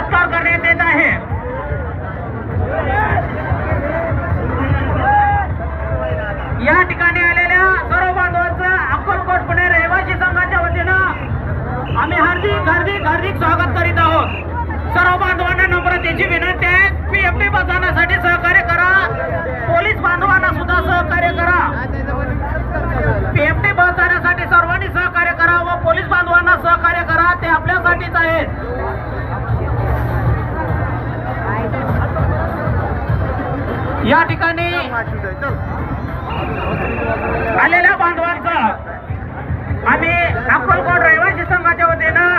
सत्कार करण्यात येत आहे। या ठिकाणी आलेल्या सर्व बांधवांचं अक्कलकोट पुणे रहिवासी संघाच्या वतीनं आम्ही हार्दिक स्वागत करीत आहोत। सर्व बांधवांना नम्रतेची विनंती आहे, पीएफटी बसवण्यासाठी सहकार्य करा, पोलीस बांधवांना सुद्धा सहकार्य करा। पीएफटी बसवण्यासाठी सर्वांनी सहकार्य करा व पोलीस बांधवांना सहकार्य करा, ते आपल्यासाठीच आहेत। या ठिकाणी आलेल्या बांधवांचं आम्ही अक्कलकोट रहिवासी संघाच्या वतीनं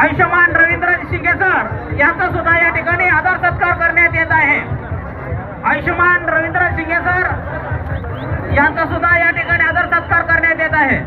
आयुष्यमान रवींद्र शिंगे सर यांचा सुद्धा या ठिकाणी आदर सत्कार करण्यात येत आहे। आयुष्यमान रवींद्र शिंगे सर यांचा सुद्धा या ठिकाणी आदर सत्कार करण्यात येत आहे।